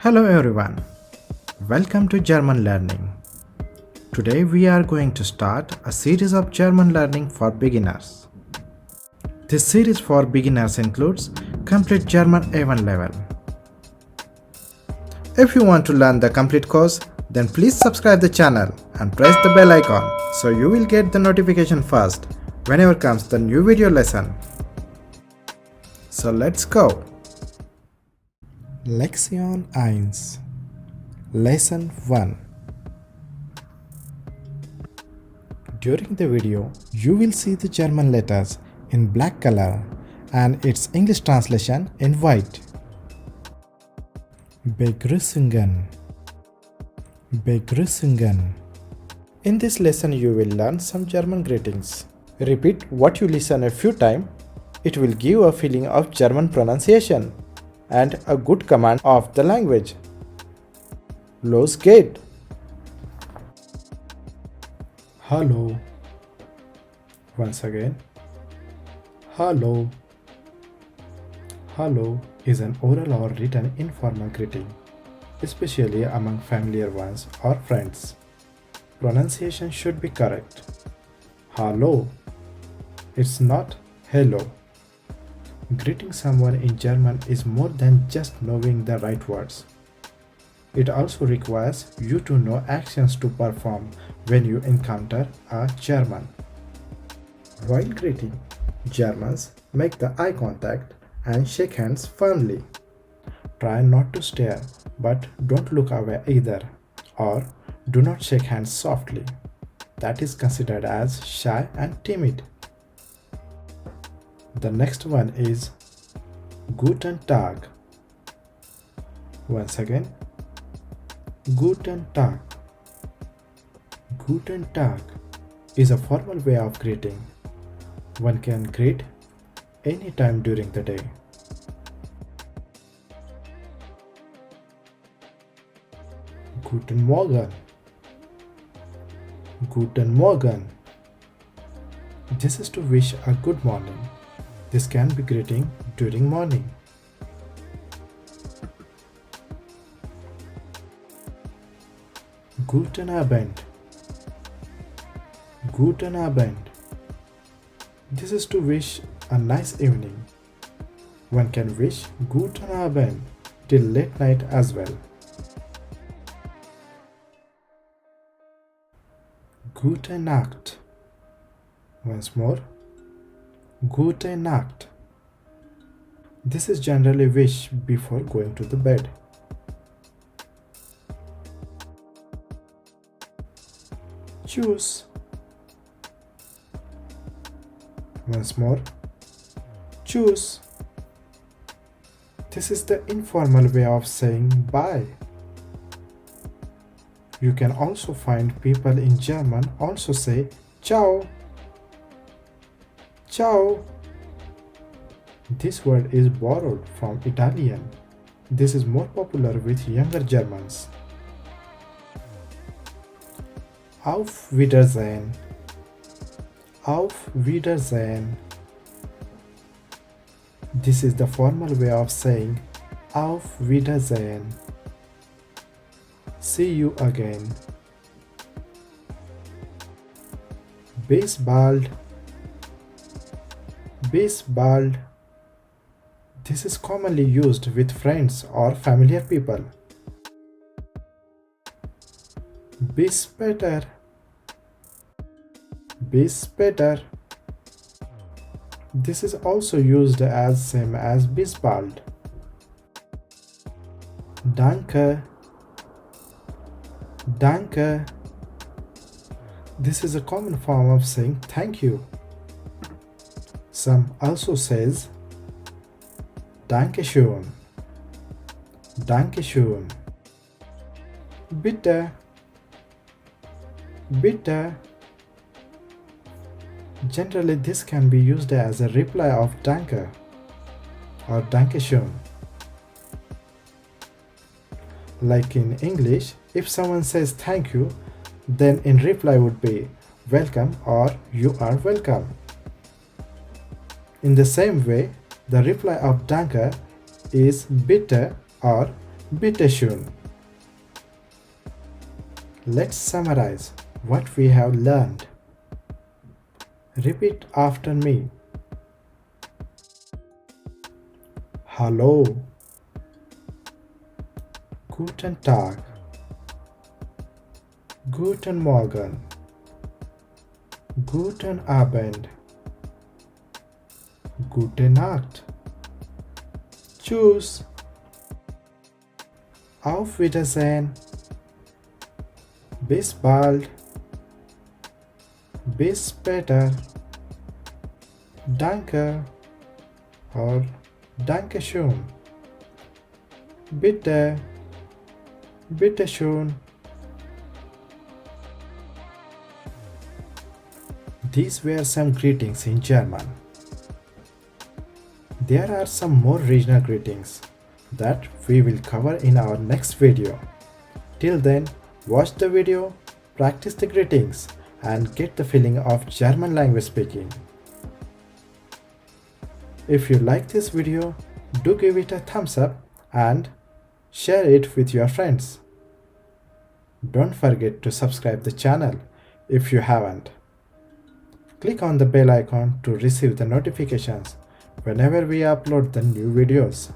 Hello everyone, welcome to German Learning. Today we are going to start a series of German learning for beginners. This series for beginners includes complete German A1 level. If you want to learn the complete course, then please subscribe the channel and press the bell icon so you will get the notification first whenever comes the new video lesson. So let's go. Lektion 1 Lesson 1. During the video, you will see the German letters in black color and its English translation in white. Begrüßungen. Begrüßungen. In this lesson, you will learn some German greetings. Repeat what you listen a few times. It will give a feeling of German pronunciation and a good command of the language. Los geht! Hallo. Once again. Hallo. Hallo is an oral or written informal greeting, especially among familiar ones or friends. Pronunciation should be correct. Hallo. It's not hello. Greeting someone in German is more than just knowing the right words. It also requires you to know actions to perform when you encounter a German. While greeting, Germans make the eye contact and shake hands firmly. Try not to stare, but don't look away either, or do not shake hands softly. That is considered as shy and timid. The next one is Guten Tag. Once again, Guten Tag. Guten Tag is a formal way of greeting. One can greet any time during the day. Guten Morgen. Guten Morgen. This is to wish a good morning. This can be greeting during morning. Guten Abend. Guten Abend. This is to wish a nice evening. One can wish Guten Abend till late night as well. Gute Nacht. Once more. Gute Nacht. This is generally wish before going to the bed. Tschüss. Once more. Tschüss. This is the informal way of saying bye. You can also find people in German also say ciao. Ciao. This word is borrowed from Italian. This is more popular with younger Germans. Auf Wiedersehen. Auf Wiedersehen. This is the formal way of saying Auf Wiedersehen. See you again. Bis bald. Bis bald. This is commonly used with friends or familiar people. Bis später. Bis später. This is also used as same as bis bald. Danke. Danke. This is a common form of saying thank you. Some also says Dankeschön. Dankeschön. Bitte. Bitte. Generally, this can be used as a reply of Danke or Dankeschön. Like in English, if someone says thank you, then in reply would be welcome or you are welcome. In the same way, the reply of Danke is bitte or Bitte schön. Let's summarize what we have learned. Repeat after me. Hallo. Guten Tag. Guten Morgen. Guten Abend. Gute Nacht. Tschüss. Auf Wiedersehen. Bis bald. Bis später. Danke or Dankeschön. Bitte. Bitteschön. These were some greetings in German. There are some more regional greetings that we will cover in our next video. Till then, watch the video, practice the greetings, and get the feeling of German language speaking. If you like this video, do give it a thumbs up and share it with your friends. Don't forget to subscribe the channel if you haven't. Click on the bell icon to receive the notifications whenever we upload the new videos.